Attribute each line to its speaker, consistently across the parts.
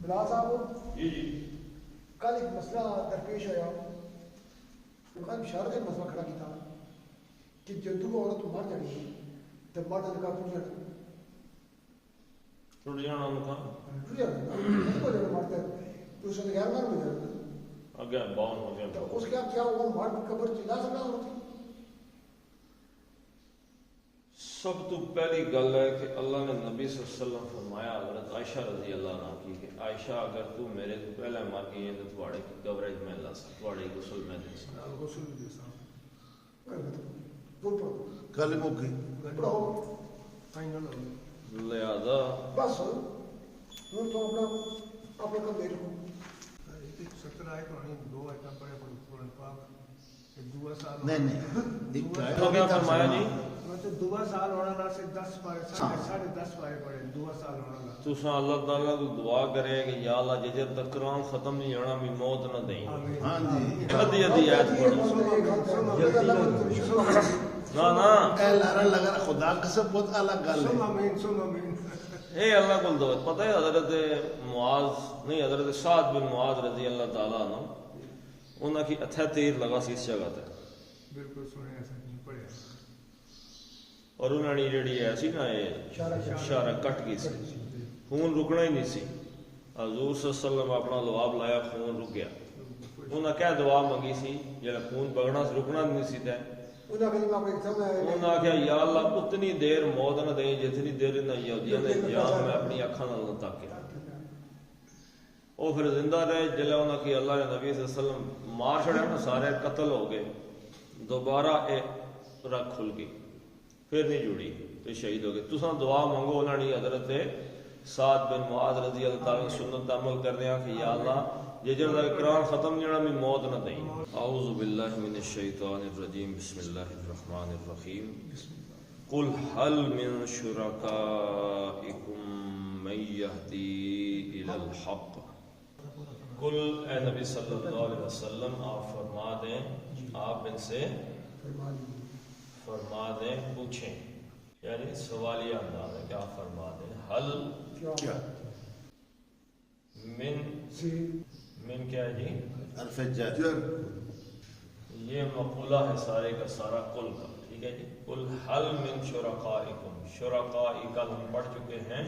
Speaker 1: بلال صاحب
Speaker 2: جی
Speaker 1: کل ایک مسئلہ درپیش ہوا، کل بشارت ایک مسئلہ کھڑا کیا کہ جدو عورت مر جانی تو مرد نکاح ٹوٹ جانا ٹوٹ جانا نہیں ہو جانا مرد تو اس نے غیر مر ہو جانا
Speaker 2: اگے باؤن ہو گیا
Speaker 1: تو اس کے آپ کیا وہ مرد قبر چلا سکتا ہوتی؟
Speaker 2: سب تو پہلی گل ہے کہ اللہ نے نبی صلی اللہ علیہ وسلم فرمایا حضرت عائشہ رضی اللہ عنہ کی کہ عائشہ اگر تو میرے تو پہلے مر گئی ہے تو تھوڑے کی کوریج میں لا سکتا تھوڑے غسل میں دے سکتا
Speaker 1: غسل دے سکتا
Speaker 3: کل موقع
Speaker 1: پڑھاؤ فائنل
Speaker 2: لہذا
Speaker 1: بس ہوں تو اپنا کم دے رہو
Speaker 4: 70 آئے تو نہیں 2 آئے پڑے قرآن پاک دعا سال
Speaker 3: نہیں
Speaker 2: تو کیا فرمایا جی
Speaker 4: مطلب دعا سال ہونا نا سے 10 پارے 10.5 پارے پڑے دعا سال ہونا نا
Speaker 2: تو سا اللہ تعالیٰ کو دعا کرے کہ یا اللہ ججر تک قرآن ختم نہیں ہونا بھی موت نہ دیں
Speaker 3: ہاں جی
Speaker 2: ادھی ادھی آیت پڑھو نا
Speaker 3: اے لارا لگا خدا قسم بہت الگ گل ہے
Speaker 4: سم امین
Speaker 2: اے اللہ کو دو پتہ ہے حضرت معاذ نہیں حضرت سعد بن معاذ رضی اللہ تعالیٰ عنہ انہاں کی اتھے تیر لگا سی اس جگہ تے
Speaker 4: بالکل سنے ایسا نہیں پڑھیا
Speaker 2: اور انہاں نے جڑی ایسی نا اشارہ کٹ گئی سی خون رکنا ہی نہیں سی حضور صلی اللہ علیہ وسلم اپنا لواب لایا خون رک گیا انہاں کیا دعا منگی سی جڑا خون بگنا رکنا نہیں سی تے انہاں کہا یا اللہ اتنی دیر موت نہ دیں جتنی دیر نہ یہودیاں نے جان میں اپنی اکھاں نال نہ تاکے وہ پھر زندہ رہے جلے انہاں کی اللہ نے نبی صلی اللہ علیہ وسلم مار چھڑے نا سارے قتل ہو گئے دوبارہ رکھ کھل گئی پھر نہیں جڑی تو شہید ہو گئے تساں دعا منگو انہاں نے حضرت سعد بن معاذ رضی اللہ تعالیٰ سنت عمل کر دیا کہ یا اللہ ججر دا قرآن ختم نہیں ہونا میں موت نہ دیں اعوذ باللہ من الشیطان الرجیم بسم اللہ الرحمن الرحیم قل هل من شرکائکم من یہدی الی الحق قل اے نبی صلی اللہ علیہ وسلم آپ فرما دیں آپ ان سے فرما دیں پوچھیں یعنی سوالیہ انداز ہے کہ آپ فرما دیں حل
Speaker 3: کیا
Speaker 2: من کیا ہے جی
Speaker 3: حرف جر
Speaker 2: یہ مقولہ ہے سارے کا سارا کل کا ٹھیک ہے جی قل حل من شرکائکم شرکائی کل ہم پڑھ چکے ہیں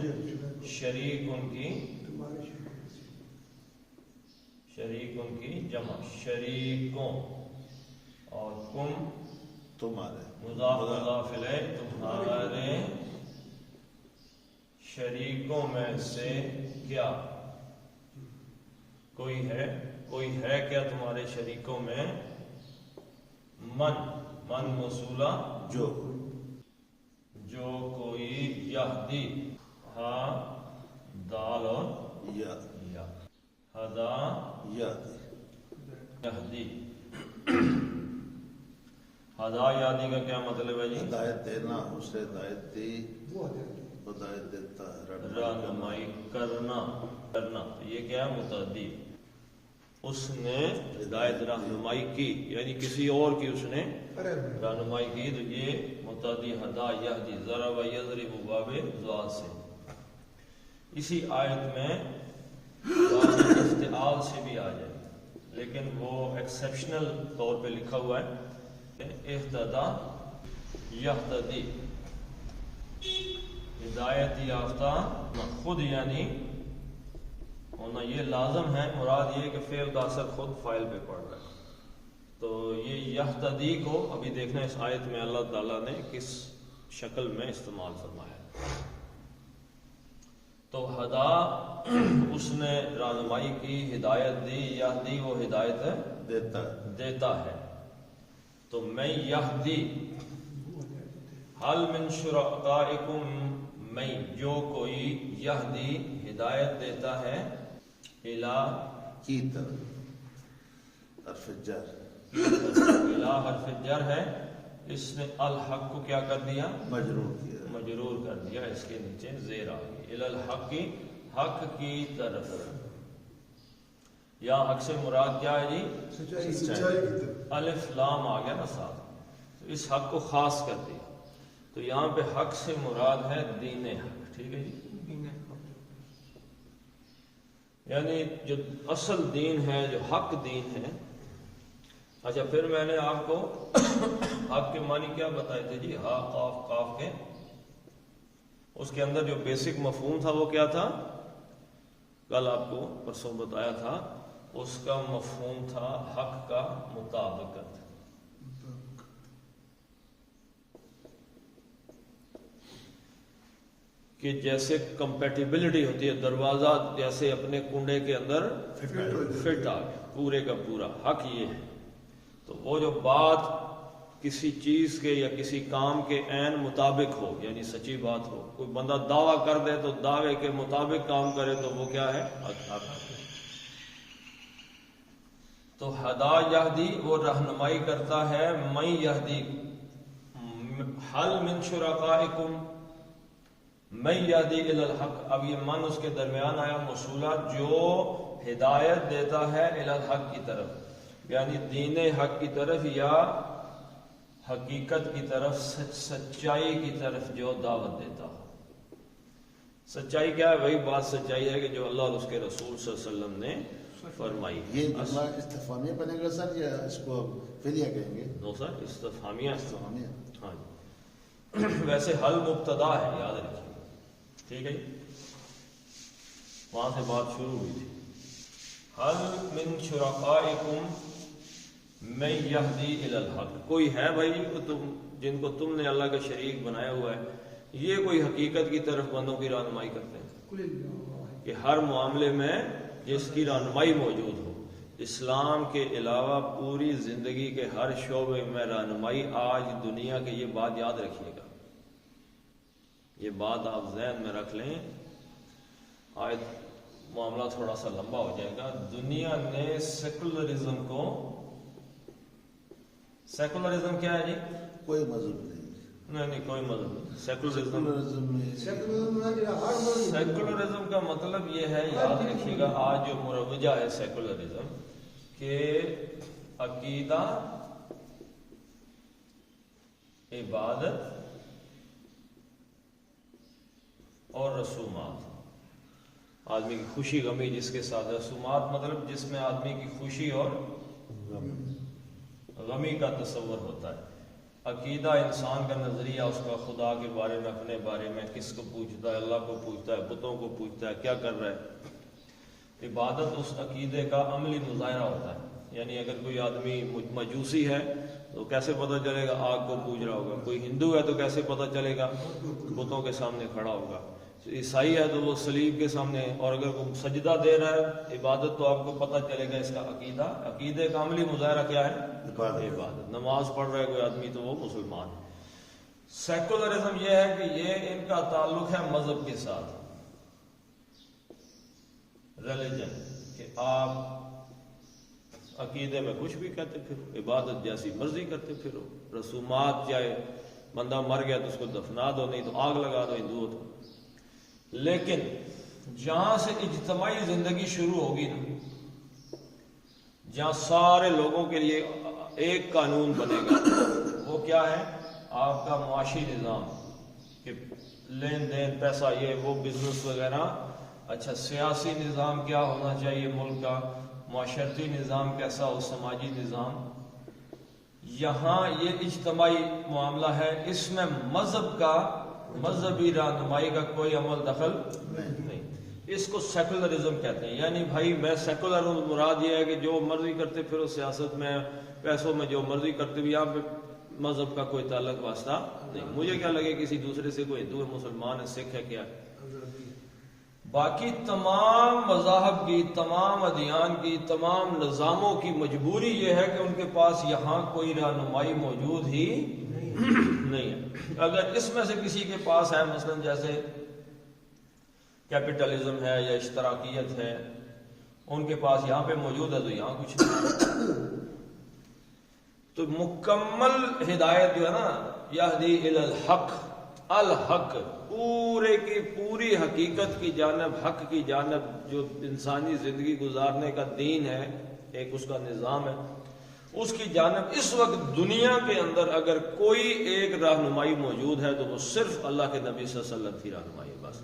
Speaker 2: شریک ان کی جمع شریکوں اور کم
Speaker 3: تمہارے
Speaker 2: مضاف مضاف الیہ تمہارے شریکوں میں سے کیا کوئی ہے کیا تمہارے شریکوں میں من موصولہ
Speaker 3: جو
Speaker 2: کوئی یہدی ہاں دال اور
Speaker 3: یا
Speaker 2: ہدا یہدی ہدا یادی کا کیا مطلب ہے جی
Speaker 3: ہدایت دینا اسے ہدایت دی ہدایت دیتا ہے
Speaker 2: رہنمائی کرنا یہ کیا ہے متعدی اس نے ہدایت رہنمائی کی یعنی کسی اور کی اس نے رہنمائی کی تو یہ متعدی ہدا یہدی ضرب یضرب باب زوال سے اسی آیت میں افتعال سے بھی آ جائے لیکن وہ ایکسیپشنل طور پہ لکھا ہوا ہے اہتدا یہتدی ہدایت یافتہ خود یعنی ہونا یہ لازم ہے مراد یہ کہ فعل کا اثر خود فاعل پہ پڑ رہا ہے تو یہ یہتدی کو ابھی دیکھنا اس آیت میں اللہ تعالیٰ نے کس شکل میں استعمال فرمایا تو ہدا اس نے رہنمائی کی ہدایت دی یہدی وہ ہدایت دیتا ہے تو میں یہدی حل من شرکائکم میں جو کوئی یہدی ہدایت دیتا ہے الہ
Speaker 3: کی طرف حرف جر
Speaker 2: الہ حرف جر ہے اس نے الحق کو کیا کر دیا مجرور کر دیا اس کے نیچے زیر آ گئی الی الحق کی حق کی طرف یا حق سے مراد کیا ہے جی الف لام آ گیا نا ساتھ تو اس حق کو خاص کر دیا تو یہاں پہ حق سے مراد ہے دین حق ٹھیک ہے جی یعنی جو اصل دین ہے، جو حق دین ہے. اچھا پھر میں نے آپ کو حق کے معنی کیا بتائے تھے جی؟ ہا قاف قاف کے اس کے اندر جو بیسک مفہوم تھا وہ کیا تھا؟ کل آپ کو پرسوں بتایا تھا. اس کا مفہوم تھا حق کا مطابقت. کہ جیسے کمپیٹیبلٹی ہوتی ہے، دروازہ جیسے اپنے کنڈے کے اندر فٹ آ گیا پورے کا پورا. حق یہ ہے. تو وہ جو بات کسی چیز کے یا کسی کام کے عین مطابق ہو، یعنی سچی بات ہو. کوئی بندہ دعویٰ کر دے تو دعوے کے مطابق کام کرے تو وہ کیا ہے؟ حق. تو ہدا یہدی وہ رہنمائی کرتا ہے، من یہدی حل من شرکائکم من یہدی الی الحق. اب یہ من اس کے درمیان آیا موصولہ، جو ہدایت دیتا ہے الی الحق کی طرف، یعنی دین حق کی طرف یا حقیقت کی طرف، سچائی کی طرف جو دعوت دیتا ہو. سچائی کیا ہے؟ وہی بات سچائی ہے کہ جو اللہ اور اس کے رسول صلی اللہ علیہ وسلم نے فرمائی.
Speaker 3: یہ جملہ استفہامیہ بنے گا سر یا اس کو فعلیہ کہیں گے؟
Speaker 2: نو سر، استفہامیہ.
Speaker 3: استفہامیہ.
Speaker 2: ہاں جی. ویسے حل مبتدا ہے، یاد رکھیے. ٹھیک ہے جی، وہاں سے بات شروع ہوئی تھی. حل من شرکائکم من یہدی الی الحق. کوئی ہے بھائی جن کو تم نے اللہ کا شریک بنایا ہوا ہے، یہ کوئی حقیقت کی طرف بندوں کی رہنمائی کرتے ہیں کہ ہر معاملے میں جس کی رہنمائی موجود ہو. اسلام کے علاوہ پوری زندگی کے ہر شعبے میں رہنمائی. آج دنیا کے یہ بات یاد رکھیے گا، یہ بات آپ ذہن میں رکھ لیں. آج معاملہ تھوڑا سا لمبا ہو جائے گا. دنیا نے سیکولرزم کو، سیکولرزم کیا ہے جی؟
Speaker 3: کوئی مذہب نہیں.
Speaker 2: نہیں کوئی مذہب نہیں. سیکولرزم
Speaker 1: سیکولرزم
Speaker 2: کا مطلب یہ ہے، یاد رکھیے گا، آج جو مروجہ ہے سیکولرزم، کہ عقیدہ، عبادت اور رسومات. آدمی کی خوشی غمی جس کے ساتھ، رسومات مطلب جس میں آدمی کی خوشی اور غمی کا تصور ہوتا ہے. عقیدہ انسان کا نظریہ، اس کا خدا کے بارے میں، اپنے بارے میں، کس کو پوچھتا ہے؟ اللہ کو پوچھتا ہے، بتوں کو پوچھتا ہے، کیا کر رہا ہے. عبادت اس عقیدے کا عملی مظاہرہ ہوتا ہے. یعنی اگر کوئی آدمی مجوسی ہے تو کیسے پتہ چلے گا؟ آگ کو پوج رہا ہوگا. کوئی ہندو ہے تو کیسے پتہ چلے گا؟ بتوں کے سامنے کھڑا ہوگا. عیسائی ہے تو وہ صلیب کے سامنے. اور اگر وہ سجدہ دے رہا ہے، عبادت، تو آپ کو پتہ چلے گا اس کا عقیدہ. عقیدے کا عملی مظاہرہ کیا ہے؟ عبادت. نماز پڑھ رہا ہے کوئی آدمی تو وہ مسلمان ہے. سیکولرزم یہ ہے کہ یہ ان کا تعلق ہے مذہب کے ساتھ، ریلیجن، کہ آپ عقیدے میں کچھ بھی کہتے پھرو، عبادت جیسی مرضی کرتے پھرو، رسومات، چاہے بندہ مر گیا تو اس کو دفنا دو، نہیں تو آگ لگا دو، ہندو ہو تو. لیکن جہاں سے اجتماعی زندگی شروع ہوگی نا، جہاں سارے لوگوں کے لیے ایک قانون بنے گا، وہ کیا ہے؟ آپ کا معاشی نظام، کہ لین دین، پیسہ، یہ وہ، بزنس وغیرہ. اچھا سیاسی نظام کیا ہونا چاہیے ملک کا، معاشرتی نظام کیسا ہو، سماجی نظام. یہاں یہ اجتماعی معاملہ ہے، اس میں مذہب کا، مذہبی رہنمائی کا کوئی عمل دخل نہیں. اس کو سیکولرزم کہتے ہیں. یعنی بھائی میں سیکولر ہوں، مراد یہ ہے کہ جو مرضی کرتے پھرو، سیاست میں، پیسوں میں جو مرضی کرتے بھی، یہاں پہ مذہب کا کوئی تعلق واسطہ نہیں. مجھے کیا لگے کسی دوسرے سے، کوئی ہندو ہے، مسلمان ہے، سکھ ہے، کیا ہے. باقی تمام مذاہب کی، تمام ادیان کی، تمام نظاموں کی مجبوری یہ ہے کہ ان کے پاس یہاں کوئی رہنمائی موجود ہی نہیں ہے. اگر اس میں سے کسی کے پاس ہے، مثلا جیسے کیپٹلزم ہے یا اشتراکیت ہے، ان کے پاس یہاں پہ موجود ہے تو یہاں کچھ نہیں. تو مکمل ہدایت جو ہے نا، یہدی الی الحق، الحق، پورے کی پوری حقیقت کی جانب، حق کی جانب، جو انسانی زندگی گزارنے کا دین ہے، ایک اس کا نظام ہے، اس کی جانب اس وقت دنیا کے اندر اگر کوئی ایک رہنمائی موجود ہے تو وہ صرف اللہ کے نبی صلی اللہ علیہ وسلم کی رہنمائی ہے. بس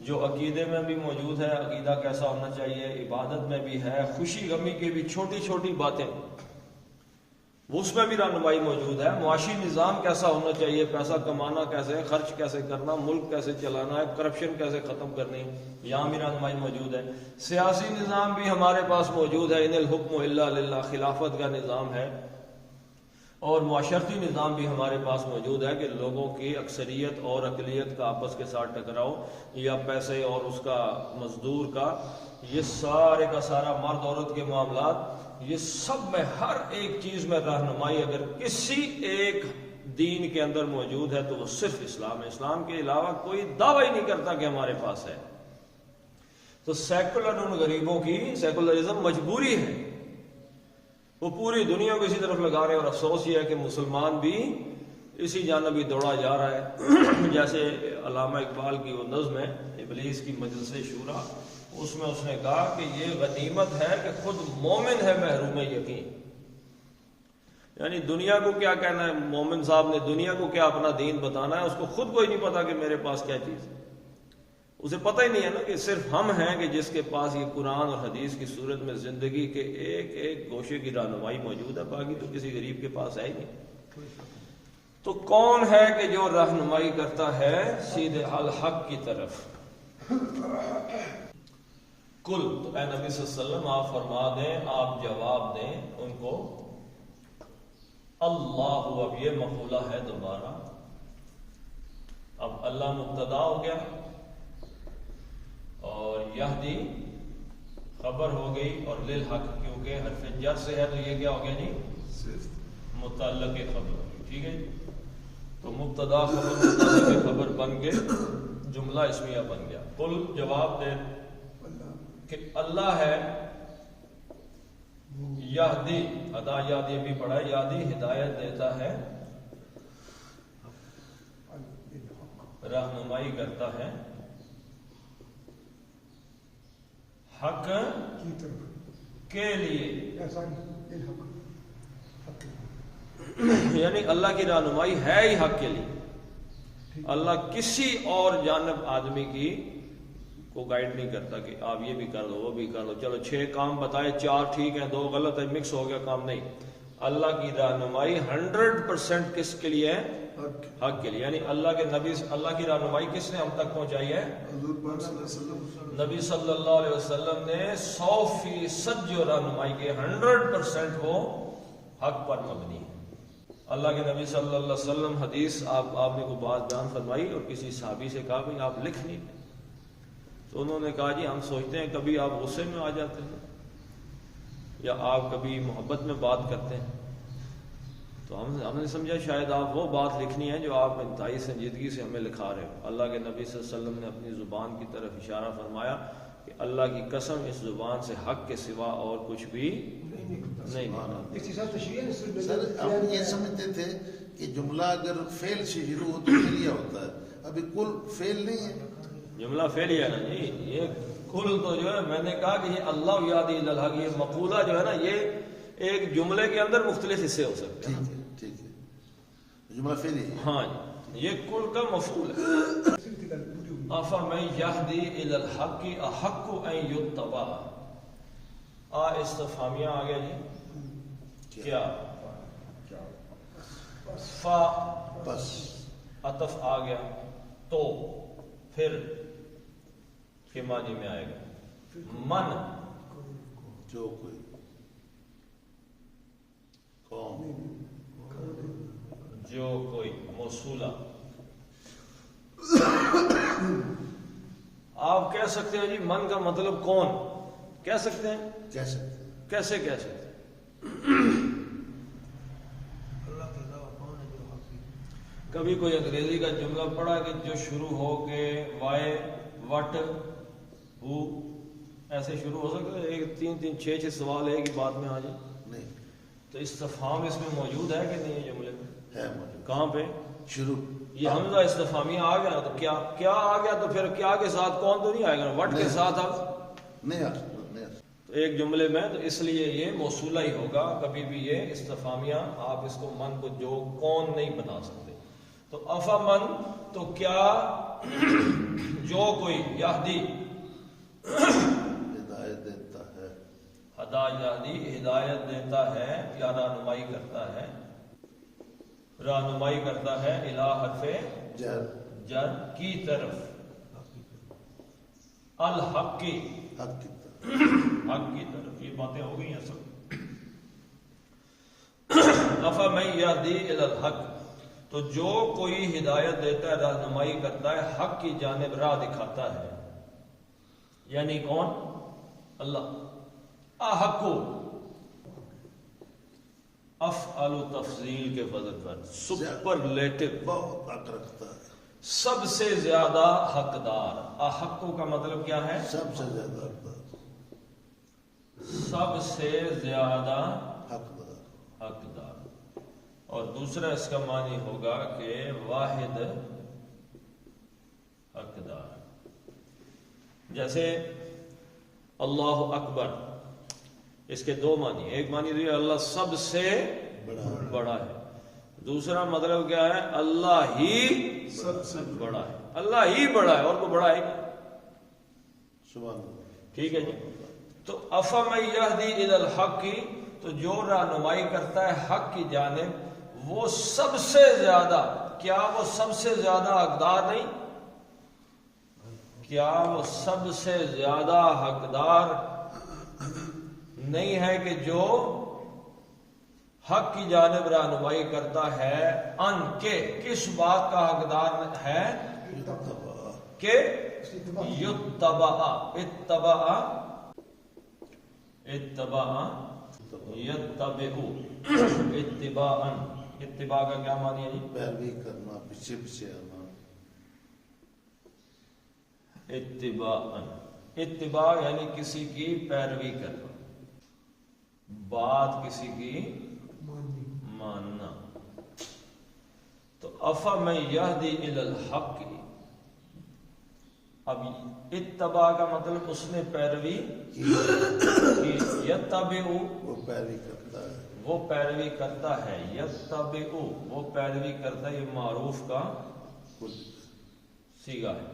Speaker 2: جو عقیدے میں بھی موجود ہے، عقیدہ کیسا ہونا چاہیے، عبادت میں بھی ہے، خوشی غمی کی بھی چھوٹی چھوٹی باتیں اس میں بھی رہنمائی موجود ہے، معاشی نظام کیسا ہونا چاہیے، پیسہ کمانا کیسے، خرچ کیسے کرنا، ملک کیسے چلانا ہے، کرپشن کیسے ختم کرنی، یہاں بھی رہنمائی موجود ہے۔ سیاسی نظام بھی ہمارے پاس موجود ہے، ان الحکم الا للہ، خلافت کا نظام ہے، اور معاشرتی نظام بھی ہمارے پاس موجود ہے کہ لوگوں کی اکثریت اور اقلیت کا آپس کے ساتھ ٹکراؤ، یا پیسے اور اس کا مزدور کا، یہ سارے کا سارا مرد عورت کے معاملات، یہ سب میں ہر ایک چیز میں رہنمائی اگر کسی ایک دین کے اندر موجود ہے تو وہ صرف اسلام ہے۔ اسلام کے علاوہ کوئی دعویٰ ہی نہیں کرتا کہ ہمارے پاس ہے۔ تو سیکولر ان غریبوں کی سیکولرزم مجبوری ہے، وہ پوری دنیا کو اسی طرف لگا رہے ہیں، اور افسوس یہ ہے کہ مسلمان بھی اسی جانب ہی دوڑا جا رہا ہے۔ جیسے علامہ اقبال کی وہ نظم ہے ابلیس کی مجلس شورا، اس میں اس نے کہا کہ یہ غنیمت ہے کہ خود مومن ہے محروم یقین۔ یعنی دنیا کو کیا کہنا ہے، مومن صاحب نے دنیا کو کیا اپنا دین بتانا ہے، اس کو خود کو ہی نہیں پتا کہ میرے پاس کیا چیز ہے۔ اسے پتہ ہی نہیں ہے نا کہ صرف ہم ہیں کہ جس کے پاس یہ قرآن اور حدیث کی صورت میں زندگی کے ایک ایک گوشے کی رہنمائی موجود ہے، باقی تو کسی غریب کے پاس ہے ہی نہیں۔ تو کون ہے کہ جو رہنمائی کرتا ہے سیدھے الحق کی طرف؟ کل، تو اے نبی صلی اللہ علیہ وسلم آپ فرما دیں، آپ جواب دیں ان کو، اللہ، اب یہ مقولہ ہے دوبارہ، اب اللہ مبتدا ہو گیا اور یہدی خبر ہو گئی، اور للحق کیونکہ حرف جر سے ہے تو یہ کیا ہو گیا جی، متعلق خبر، ٹھیک ہے۔ تو مبتدا خبر متعلق خبر بن کے جملہ اسمیہ بن گیا۔ قل، جواب دے کہ اللہ ہے، یہدی، ادا یادی بھی پڑھا ہے، یادی ہدایت دیتا ہے، رہنمائی کرتا ہے، حق کے لیے، یعنی اللہ کی رہنمائی ہے ہی حق کے لیے۔ اللہ کسی اور جانب آدمی کی کو گائیڈ نہیں کرتا کہ آپ یہ بھی کر دو وہ بھی کر دو، چلو 6 کام بتائے، 4 ٹھیک ہیں 2 غلط ہے، مکس ہو گیا کام، نہیں۔ اللہ کی رہنمائی 100% کس کے لیے ہے؟ حق کے لیے۔ یعنی اللہ کے نبی، اللہ کی رہنمائی کس نے ہم تک پہنچائی ہے؟ نبی صلی اللہ علیہ وسلم نے 100% جو رہنمائی کی 100% وہ حق پر مبنی ہے۔ اللہ کے نبی صلی اللہ علیہ وسلم حدیث آپ نے کو بات بیان فرمائی، اور کسی صحابی سے کہا بھائی آپ لکھ نہیں، تو انہوں نے کہا جی ہم سوچتے ہیں کبھی آپ غصے میں آ جاتے ہیں یا آپ کبھی محبت میں بات کرتے ہیں، تو ہم نے سمجھا شاید آپ وہ بات لکھنی ہے جو آپ انتہائی سنجیدگی سے ہمیں لکھا رہے ہو۔ اللہ کے نبی صلی اللہ علیہ وسلم نے اپنی زبان کی طرف اشارہ فرمایا کہ اللہ کی قسم اس زبان سے حق کے سوا اور کچھ بھی نہیں نکلتا۔
Speaker 3: سر ہم یہ سمجھتے تھے کہ جملہ اگر فعل سے شروع ہو تو فعلیہ ہوتا ہے، ابھی کل فعل نہیں ہے،
Speaker 2: جملہ فعلیہ ہے نا جی۔ یہ کل تو جو ہے میں نے کہا کہ یہ اللہ یادی الحق، یہ مقولہ جو ہے نا یہ ایک جملے کے اندر مختلف حصے ہو سکتے ہیں۔
Speaker 3: ٹھیک ہے، جملہ فعلی ہے۔
Speaker 2: ہاں جی، یہ کل کا مفعول ہے۔ افمن یہدی الی الحق احق ان یتبع، استفہامیہ آ گیا جی، کیا فا
Speaker 3: بس
Speaker 2: عطف آ گیا، تو پھر کے معنی میں آئے گا من،
Speaker 3: جو کوئی قوم،
Speaker 2: جو کوئی، موصولہ۔ آپ کہہ سکتے ہیں جی من کا مطلب کون، کہہ سکتے ہیں،
Speaker 3: کیسے
Speaker 2: کیسے کہہ سکتے ہیں؟
Speaker 4: اللہ کے علاوہ کون ہے جو حق کی؟
Speaker 2: کبھی کوئی انگریزی کا جملہ پڑھا کہ جو شروع ہو کے وائی، وٹ، ہو، ایسے شروع ہو سکتا ہے؟ ایک 3 6 سوال ایک ہی بات میں آ جائے؟
Speaker 3: نہیں
Speaker 2: تو استفہام اس میں موجود ہے کہ نہیں ہے جملے میں؟
Speaker 3: ہے موجود،
Speaker 2: کہاں پہ؟
Speaker 3: شروع
Speaker 2: یہ حمزہ استفہامیہ آ گیا تو کیا آ گیا، تو پھر کیا کے ساتھ کون تو نہیں آئے گا، وٹ کے ساتھ اب
Speaker 3: نہیں آ سکتا، نہیں آ سکتا۔
Speaker 2: تو ایک جملے میں، تو اس لیے یہ موصولہ ہی ہوگا، کبھی بھی یہ استفہامیہ آپ اس کو من کو جو کون نہیں بنا سکتے۔ تو افمن، تو کیا جو کوئی یہدی
Speaker 3: ہدایت دیتا ہے،
Speaker 2: ہدایت دیتا ہے یا رہنمائی کرتا ہے الی حرف جر کی طرف، الحق کی
Speaker 3: حق کی طرف،
Speaker 2: حق کی طرف. یہ باتیں ہو گئی ہیں سب. افمن یہدی الی الحق، تو جو کوئی ہدایت دیتا ہے، رہنمائی کرتا ہے، حق کی جانب راہ دکھاتا ہے، یعنی کون؟ اللہ. احقو افعل تفضیل کے وزن پر سپرلیٹو،
Speaker 3: بہت حق رکھتا ہے،
Speaker 2: سب سے زیادہ حقدار. احقو کا مطلب کیا ہے؟
Speaker 3: سب سے زیادہ حقدار،
Speaker 2: سب سے زیادہ
Speaker 3: حقدار.
Speaker 2: حقدار. اور دوسرا اس کا معنی ہوگا کہ واحد حقدار. جیسے اللہ اکبر، اس کے دو معنی. ایک معنی تو یہ اللہ سب سے بڑا ہے، دوسرا مطلب کیا ہے؟ اللہ ہی
Speaker 4: سب سے
Speaker 2: بڑا ہے، اللہ ہی بڑا ہے اور کوئی بڑا ہے.
Speaker 3: سبحان اللہ.
Speaker 2: ٹھیک ہے جی. تو افمن یہدی الی الحق کی، تو جو رہنمائی کرتا ہے حق کی جانب، وہ سب سے زیادہ، کیا وہ سب سے زیادہ حقدار نہیں؟ کیا وہ سب سے زیادہ حقدار نہیں ہے کہ جو حق کی جانب رہنمائی کرتا ہے؟ ان کے کس بات کا حقدار ہے؟ کہ یتبع، اتبع یتبعو، اتباعا. اتباع کا کیا معنی ہے جی؟
Speaker 3: پیروی کرنا، پیچھے پیچھے آنا.
Speaker 2: اتباع یعنی کسی کی پیروی کرنا، بات کسی کی ماننا. تو افمن یہدی الی الحق، اب اتباع کا مطلب اس نے پیروی کی. یتبعو
Speaker 3: وہ پیروی کرتا ہے،
Speaker 2: وہ پیروی کرتا ہے، یتبعو وہ پیروی کرتا ہے. یہ معروف کا صیغہ ہے.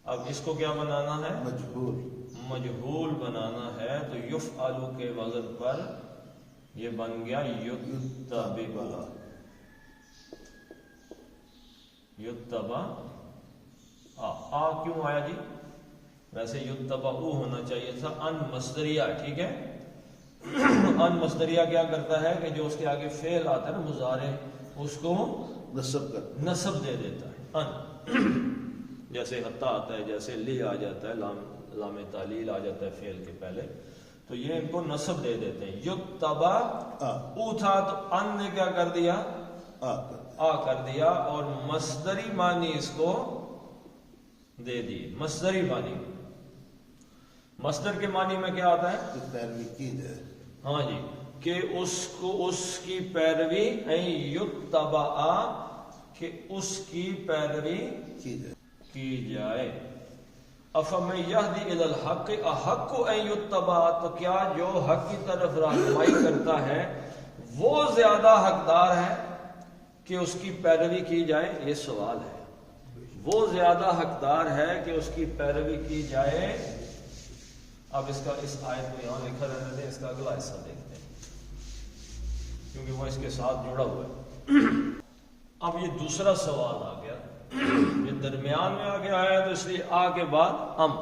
Speaker 2: اب اس کو کیا بنانا ہے؟ مجہول بنانا ہے. تو یفعلو کے وزن پر یہ بن گیا یتبع. یتبع آ کیوں آیا جی؟ ویسے یتبعو ہونا چاہیے تھا. ان مصدریہ، ٹھیک ہے. ان مصدریہ کیا کرتا ہے کہ جو اس کے آگے فعل آتا ہے نا مضارع، اس کو نصب دے دیتا ہے. ان جیسے حتی آتا ہے، جیسے لی آ جاتا ہے، لام تعلیل آ جاتا ہے فعل کے پہلے، تو یہ ان کو نصب دے دیتے ہیں. یتبع او تھا تو ان نے کیا کر دیا؟ آ کر دیا. اور مصدری معنی اس کو دے دی. مصدری معنی، مصدر کے معنی میں کیا آتا ہے؟
Speaker 3: پیروی کی جائے.
Speaker 2: ہاں جی، کہ اس کی پیروی، یتبع کہ اس کی پیروی کی جائے. افمن یہدی الی الحق احق ان یتبع، تو کیا جو حق کی طرف رہنمائی کرتا ہے وہ زیادہ حقدار ہے کہ اس کی پیروی کی جائے؟ یہ سوال ہے. وہ زیادہ حقدار ہے کہ اس کی پیروی کی جائے. اب اس آیت میں یہاں لکھا رہنے دیں، اس کا اگلا حصہ دیکھتے ہیں کیونکہ وہ اس کے ساتھ جڑا ہوا ہے. اب یہ دوسرا سوال آ گیا، یہ درمیان میں آ گیا ہے تو اس لیے آ کے بعد ام.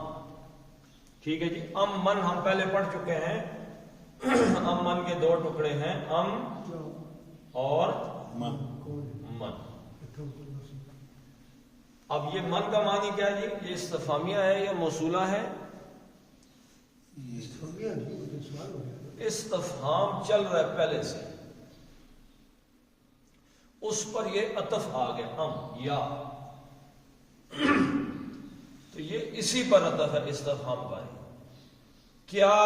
Speaker 2: ٹھیک ہے جی. ام من ہم پہلے پڑھ چکے ہیں. ام من کے دو ٹکڑے ہیں، ام اور من. اب یہ من کا معنی کیا ہے جی؟ یہ استفہامیہ ہے یا موصولہ ہے؟ استفہام چل رہا ہے پہلے سے، اس پر یہ عطف آ گیا، ام یا. تو یہ اسی پر عطف ہے، استفہام پر. کیا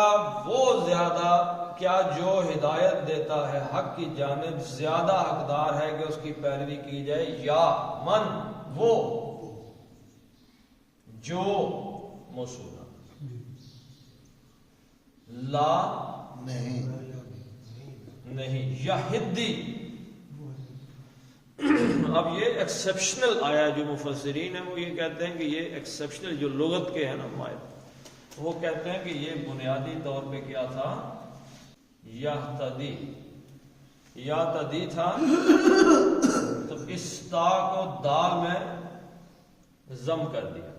Speaker 2: وہ زیادہ، کیا جو ہدایت دیتا ہے حق کی جانب زیادہ حقدار ہے کہ اس کی پیروی کی جائے، یا من وہ جو موصولہ، لا نہیں، یا ہدی اب یہ ایکسیپشنل آیا جو مفسرین ہیں وہ یہ کہتے ہیں کہ یہ ایکسیپشنل جو لغت کے ہیں نا مائر وہ کہتے ہیں کہ یہ بنیادی طور پہ کیا تھا یہتدی یہتدی تھا تو اس تا کو دال میں ضم کر دیا.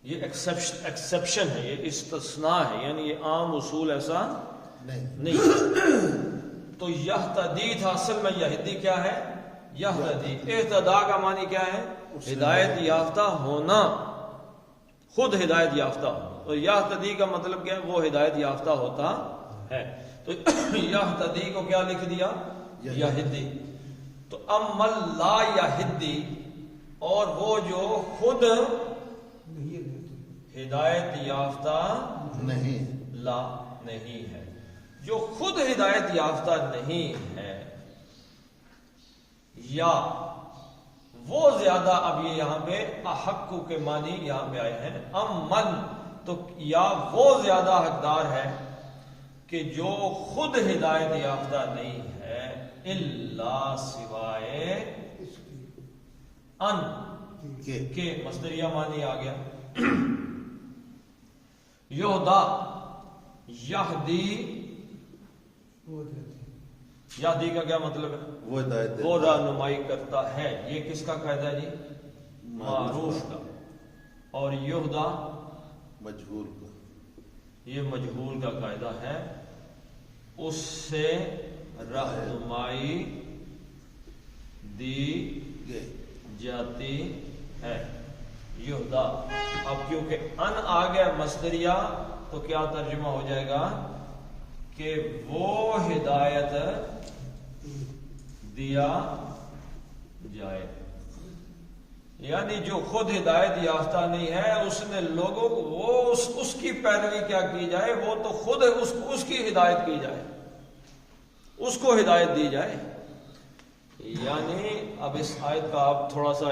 Speaker 2: یہ ایکسیپشن ہے, یہ استثناء ہے, یعنی یہ عام اصول ایسا نہیں. تو یہتدی تھا اصل میں یہدی کیا ہے یہتدی. اہتدا کا معنی کیا ہے ہدایت یافتہ ہونا, خود ہدایت یافتہ ہونا. تو یہتدی کا مطلب کیا ہے وہ ہدایت یافتہ ہوتا ہے. تو یہتدی کو کیا لکھ دیا یہدی. تو امل لا یہدی اور وہ جو خود ہدایت یافتہ
Speaker 3: نہیں
Speaker 2: لا نہیں ہے, جو خود ہدایت یافتہ نہیں ہے یا وہ زیادہ, اب یہ یہاں پہ احق کے معنی یہاں پہ آئے ہیں. امن تو یا وہ زیادہ حقدار ہے کہ جو خود ہدایت یافتہ نہیں ہے الا سوائے ان کے مصدریہ معنی آ گیا. یہدا یہدی, یہدی کا کیا مطلب ہے وہ رہنمائی کرتا ہے. یہ کس کا قاعدہ ہے جی معروف کا. اور یہدا
Speaker 3: مجہول کا,
Speaker 2: یہ مجہول کا قاعدہ ہے, اس سے رہنمائی دی جاتی ہے. یہدا. اب کیونکہ ان آ گیا مصدریہ تو کیا ترجمہ ہو جائے گا کہ وہ ہدایت دیا جائے. یعنی جو خود ہدایت یافتہ نہیں ہے اس نے لوگوں کو وہ اس کی پیروی کیا کی جائے, وہ تو خود اس کی ہدایت کی جائے, اس کو ہدایت دی جائے. یعنی اب اس آیت کا آپ تھوڑا سا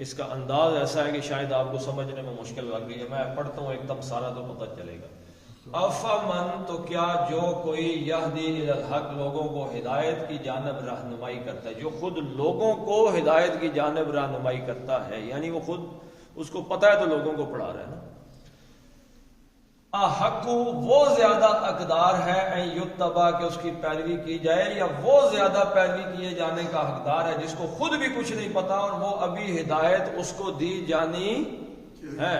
Speaker 2: اس کا انداز ایسا ہے کہ شاید آپ کو سمجھنے میں مشکل لگ رہی ہے. میں پڑھتا ہوں ایک دم سارا تو پتہ چلے گا. افمن تو کیا جو کوئی یہدی الی الحق لوگوں کو ہدایت کی جانب رہنمائی کرتا ہے, جو خود لوگوں کو ہدایت کی جانب رہنمائی کرتا ہے, یعنی وہ خود اس کو پتہ ہے تو لوگوں کو پڑھا رہا ہے نا. احق وہ زیادہ حقدار ہے ان یتبع کہ اس کی پیروی کی جائے, یا وہ زیادہ پیروی کیے جانے کا حقدار ہے جس کو خود بھی کچھ نہیں پتا اور وہ ابھی ہدایت اس کو دی جانی ہے,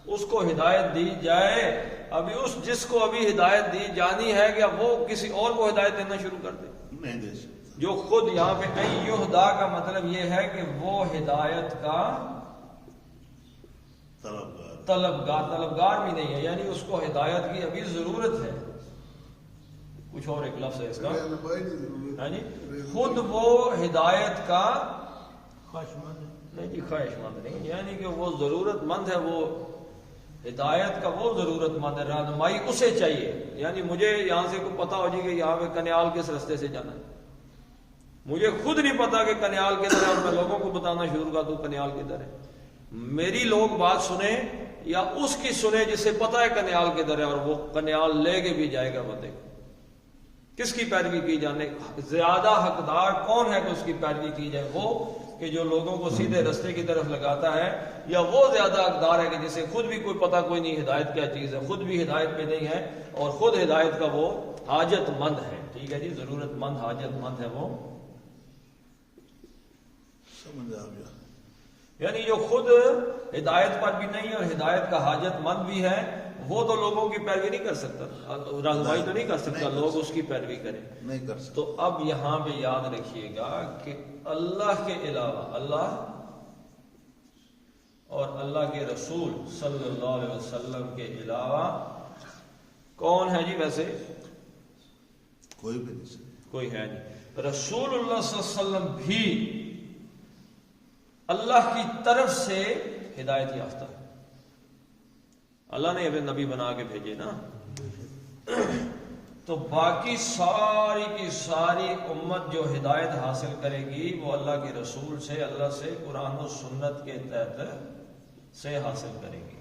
Speaker 2: اس کو ہدایت دی جائے. ابھی اس جس کو ابھی ہدایت دی جانی ہے کہ وہ کسی اور کو ہدایت دینا شروع کر دے
Speaker 3: نہیں دے سکتا.
Speaker 2: جو خود یہاں پہ ان یہدا کا مطلب یہ ہے کہ وہ ہدایت کا طلبگار بھی نہیں ہے, یعنی اس کو ہدایت کی ابھی ضرورت ہے. کچھ اور ایک لفظ ہے اس کا, یعنی خود وہ ہدایت کا نہیں جی خواہش مند نہیں, یعنی کہ وہ ضرورت مند ہے, وہ ہدایت کا وہ ضرورت مند ہے, رہنمائی اسے چاہیے. یعنی مجھے یہاں سے کوئی پتا ہو جائے کہ یہاں پہ کنیال کس رستے سے جانا ہے, مجھے خود نہیں پتا کہ کنیال کدھر ہے اور میں لوگوں کو بتانا شروع کر دوں کنیال کدھر ہے. میری لوگ بات سنیں یا اس کی سنیں جسے پتا ہے کنیال کدھر ہے, اور وہ کنیال لے کے بھی جائے گا بندے کو. کس کی پیروی کی جانے زیادہ حقدار کون ہے کہ اس کی پیروی کی جائے, وہ کہ جو لوگوں کو سیدھے رستے کی طرف لگاتا ہے, یا وہ زیادہ حقدار ہے کہ جسے خود بھی کوئی پتہ کوئی نہیں ہدایت کیا چیز ہے, خود بھی ہدایت پہ نہیں ہے اور خود ہدایت کا وہ حاجت مند ہے. ٹھیک ہے جی, ضرورت مند حاجت مند ہے وہ.
Speaker 3: سمجھ آ گیا.
Speaker 2: یعنی جو خود ہدایت پر بھی نہیں اور ہدایت کا حاجت مند بھی ہے وہ تو لوگوں کی پیروی نہیں کر سکتا, رہنمائی تو نہیں کر سکتا, لوگ اس کی پیروی کریں
Speaker 3: نہیں کر سکتا.
Speaker 2: تو اب یہاں پہ یاد رکھیے گا کہ اللہ کے علاوہ, اللہ اور اللہ کے رسول صلی اللہ علیہ وسلم کے علاوہ کون ہے جی ویسے
Speaker 3: کوئی بھی نہیں سکتا,
Speaker 2: کوئی ہے نہیں. رسول اللہ صلی اللہ علیہ وسلم بھی اللہ کی طرف سے ہدایت یافتہ ہے. اللہ نے ابن نبی بنا کے بھیجے نا, تو باقی ساری کی ساری امت جو ہدایت حاصل کرے گی وہ اللہ کے رسول سے, اللہ سے, قرآن و سنت کے تحت سے حاصل کرے گی.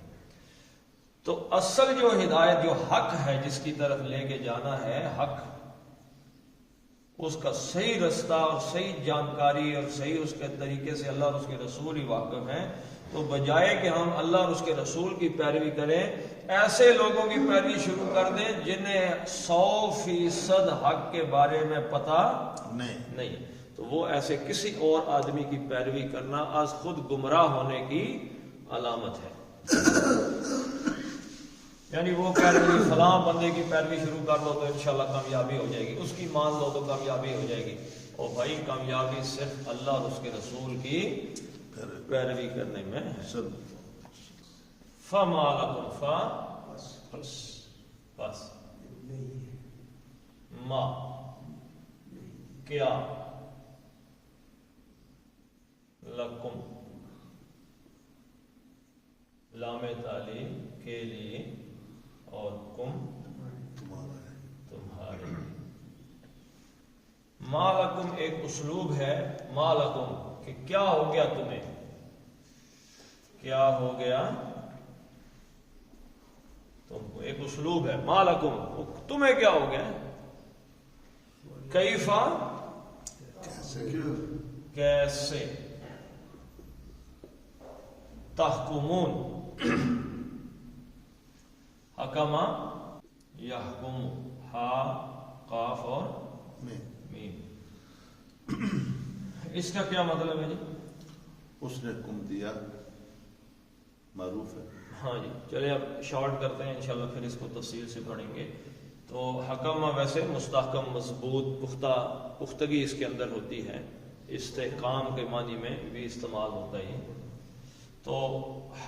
Speaker 2: تو اصل جو ہدایت جو حق ہے جس کی طرف لے کے جانا ہے, حق اس کا صحیح رستہ اور صحیح جانکاری اور صحیح اس کے طریقے سے اللہ اور اس کے رسول ہی واقف ہیں، تو بجائے کہ ہم اللہ اور اس کے رسول کی پیروی کریں، ایسے لوگوں کی پیروی شروع کر دیں جنہیں 100% حق کے بارے میں پتہ نہیں، تو وہ ایسے کسی اور آدمی کی پیروی کرنا از خود گمراہ ہونے کی علامت ہے۔ یعنی وہ کہہ رہے ہیں فلاں بندے کی پیروی شروع کر لو تو انشاءاللہ کامیابی ہو جائے گی، اس کی مان لو تو کامیابی ہو جائے گی۔ اور بھائی کامیابی صرف اللہ اور اس کے رسول کی پیروی کرنے میں ہے۔ فَمَا لَكُمْ بس ما کیا لکم لام تعلیم کے لیے اور کم تمہارے۔ ما لکم ایک اسلوب ہے، ما لکم کہ کیا ہو گیا تمہیں، کیا ہو گیا تم کو، ایک اسلوب ہے ما لکم تمہیں کیا ہو گیا، کیفا کیسے، تحکمون حکما یحکم ہا قاف اور میم، اس کا کیا مطلب ہے جی؟
Speaker 3: اس نے حکم دیا، معروف ہے۔
Speaker 2: ہاں جی چلے اب شارٹ کرتے ہیں، انشاءاللہ پھر اس کو تفصیل سے پڑھیں گے۔ تو حکمہ ویسے مستحکم، مضبوط، پختگی اس کے اندر ہوتی ہے، استحکام کے معنی میں بھی استعمال ہوتا ہے۔ تو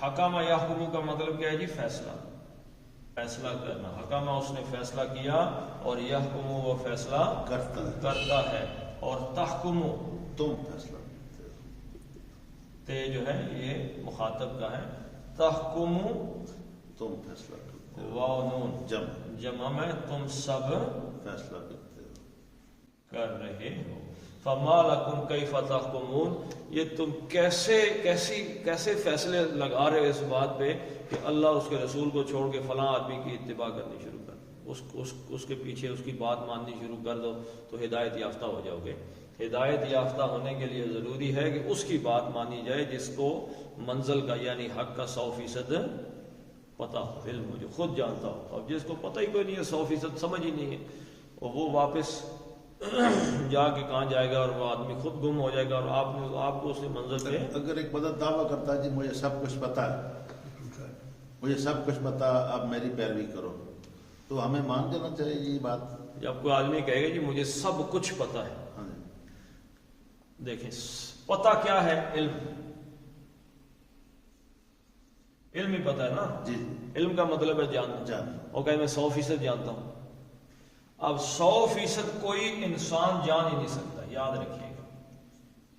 Speaker 2: حکمہ یحکم کا مطلب کیا ہے جی؟ فیصلہ کرنا۔ حکمہ اس نے فیصلہ کیا، اور یحکم وہ فیصلہ کرتا ہے، اور تحکم
Speaker 3: تم فیصلہ
Speaker 2: تے جو ہے یہ مخاطب کا ہے، تحکم
Speaker 3: تم فیصلہ کرتے ہو،
Speaker 2: واو نون جمع میں تم سب
Speaker 3: فیصلہ کرتے ہو،
Speaker 2: کر رہے ہو۔ فما لکم کیف تحکمون، یہ تم کیسے فیصلے لگا رہے ہو اس بات پہ کہ اللہ اس کے رسول کو چھوڑ کے فلاں آدمی کی اتباع کرنی شروع کر، اس کے پیچھے اس کی بات ماننی شروع کر دو تو ہدایت یافتہ ہو جاؤ گے۔ ہدایت یافتہ ہونے کے لیے ضروری ہے کہ اس کی بات مانی جائے جس کو منزل کا یعنی حق کا 100% پتہ ہو، علم ہو، جو خود جانتا ہو۔ اب جس کو پتہ ہی کوئی نہیں ہے، 100% سمجھ ہی نہیں ہے، اور وہ واپس جا کے کہاں جائے گا، اور وہ آدمی خود گم ہو جائے گا، اور آپ کو اس منزل پہ۔
Speaker 3: اگر ایک بندہ دعویٰ کرتا ہے جی مجھے سب کچھ پتہ ہے، مجھے سب کچھ پتہ، اب میری پیروی کرو، تو ہمیں مان جانا چاہیے یہ بات۔
Speaker 2: جب کوئی آدمی کہے گا جی مجھے سب کچھ پتہ ہے، دیکھیں پتہ کیا ہے؟ علم ہی پتہ ہے نا
Speaker 3: جی،
Speaker 2: علم کا مطلب ہے جاننا، اور کہ میں 100% جانتا ہوں۔ اب 100% کوئی انسان جان ہی نہیں سکتا، یاد رکھیے گا،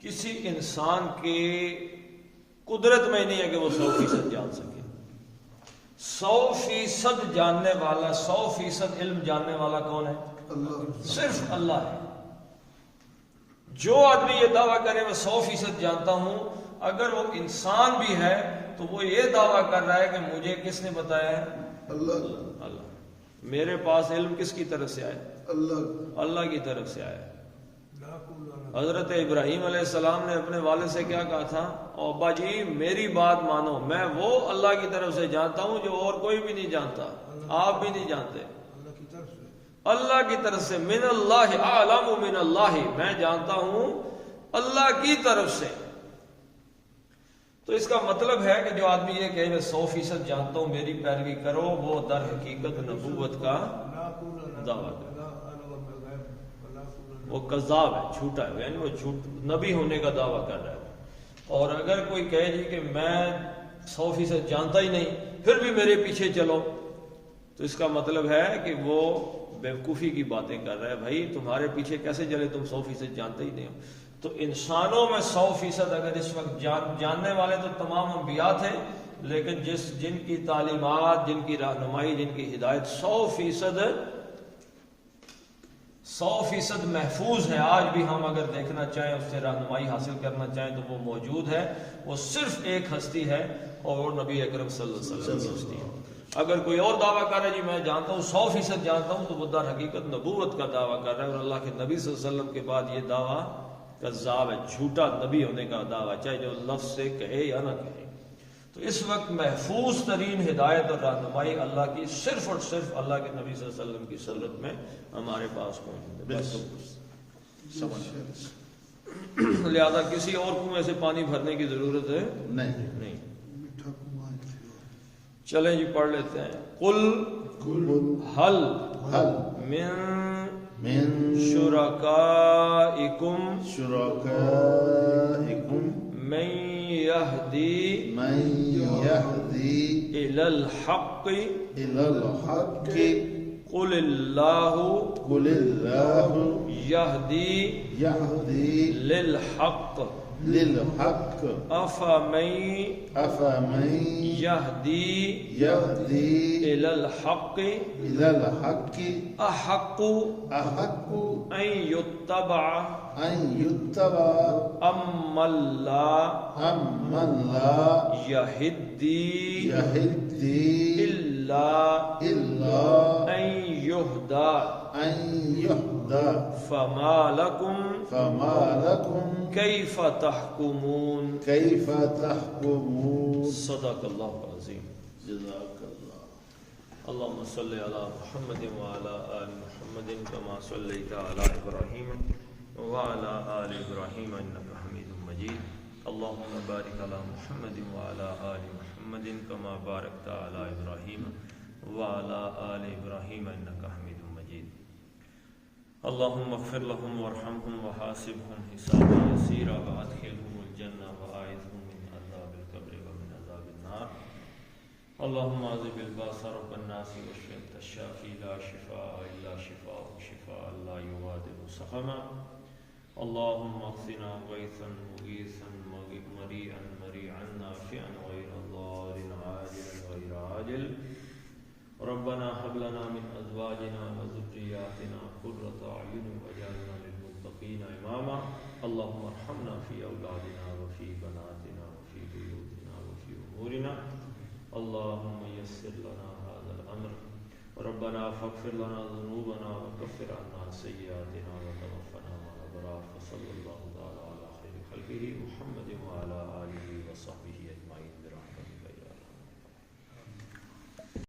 Speaker 2: کسی انسان کے قدرت میں نہیں ہے کہ وہ 100% جان سکے۔ 100% جاننے والا، 100% علم جاننے والا کون ہے؟ صرف اللہ ہے۔ جو آدمی یہ دعویٰ کرے میں 100% جانتا ہوں، اگر وہ انسان بھی ہے تو وہ یہ دعویٰ کر رہا ہے کہ مجھے کس نے بتایا ہے؟ اللہ۔ میرے پاس علم کس کی طرف سے آیا؟ اللہ کی طرف سے آیا۔ حضرت ابراہیم علیہ السلام نے اپنے والد سے کیا کہا تھا؟ ابا جی میری بات مانو، میں وہ اللہ کی طرف سے جانتا ہوں جو اور کوئی بھی نہیں جانتا، آپ بھی نہیں جانتے۔ اللہ کی طرف سے، من اللہ اعلم من اللہ، میں جانتا ہوں اللہ کی طرف سے۔ تو اس کا مطلب ہے کہ جو آدمی یہ کہ میں 100% جانتا ہوں میری پیروی کرو، وہ در حقیقت نبوت کا دعویٰ کرے، وہ کذاب ہے، جھوٹا ہے، یعنی وہ نبی ہونے کا دعویٰ کر رہا ہے۔ اور اگر کوئی کہے جی کہ میں 100% جانتا ہی نہیں پھر بھی میرے پیچھے چلو، تو اس کا مطلب ہے کہ وہ بیوقوفی کی باتیں کر رہا ہے۔ بھائی تمہارے پیچھے کیسے چلے، تم 100% جانتے ہی نہیں ہو۔ تو انسانوں میں 100% اگر اس وقت جاننے والے تو تمام انبیاء تھے، لیکن جن کی تعلیمات، جن کی رہنمائی، جن کی ہدایت 100% محفوظ ہے، آج بھی ہم اگر دیکھنا چاہیں، اس سے رہنمائی حاصل کرنا چاہیں تو وہ موجود ہے۔ وہ صرف ایک ہستی ہے، اور وہ نبی اکرم صلی اللہ علیہ وسلم کی ہستی ہے۔ اگر کوئی اور دعویٰ کر رہا ہے جی میں جانتا ہوں 100% جانتا ہوں، تو وہ در حقیقت نبوت کا دعویٰ کر رہا ہے، اور اللہ کے نبی صلی اللہ علیہ وسلم کے بعد یہ دعویٰ کذاب ہے، جھوٹا نبی ہونے کا دعویٰ، چاہے جو لفظ سے کہے یا نہ کہے۔ تو اس وقت محفوظ ترین ہدایت اور رہنمائی اللہ کی صرف اور صرف اللہ کے نبی صلی اللہ علیہ وسلم کی صورت میں ہمارے پاس موجود ہے، بس لہذا کسی اور کنویں سے پانی بھرنے کی ضرورت ہے نہیں۔ چلیں جی پڑھ لیتے ہیں۔ قل حل من شرکائکم من یہدی الی الحق قل اللہ یہدی للحق افمن یہدی الی الحق احق ان یتبع امن لا یہدی الا ان یہدی فما لکم کیف تحکمون۔ صدق اللہ العظیم۔ اللهم صل على محمد وعلى آل محمد كما صليت على إبراهيم وعلى آل إبراهيم إنك حميد مجيد۔ اللهم بارك على محمد وعلى آل محمد كما باركت على إبراهيم وعلى آل إبراهيم إنك حميد مجيد۔ اللهم اغفر لهم وارحمهم وحاسبهم حسابا يسيرا وادخلهم الجنة وأعذهم من عذاب القبر ومن عذاب النار۔ اللهم اذهب الباس رب الناس واشف انت الشافي لا شفاء الا شفاءك شفاء لا يغادر سقما۔ اللهم اغثنا غيثا مغيثا مريئا مريعا نافعا غير ضار عاجلا غير عاجل۔ ربنا هب لنا من ازواجنا وذرياتنا قرة اعين واجعلنا للمتقين اماما۔ اللهم ارحمنا في اولادنا وفي بناتنا وفي بيوتنا وفي امورنا۔ اللهم يسر لنا هذا الامر، ربنا فاغفر لنا ذنوبنا وكفر عنا سيئاتنا وتوفنا مع الابرار۔ وصلى الله تعالى على خير خلقه محمد وعلى اله وصحبه اجمعين برحمته۔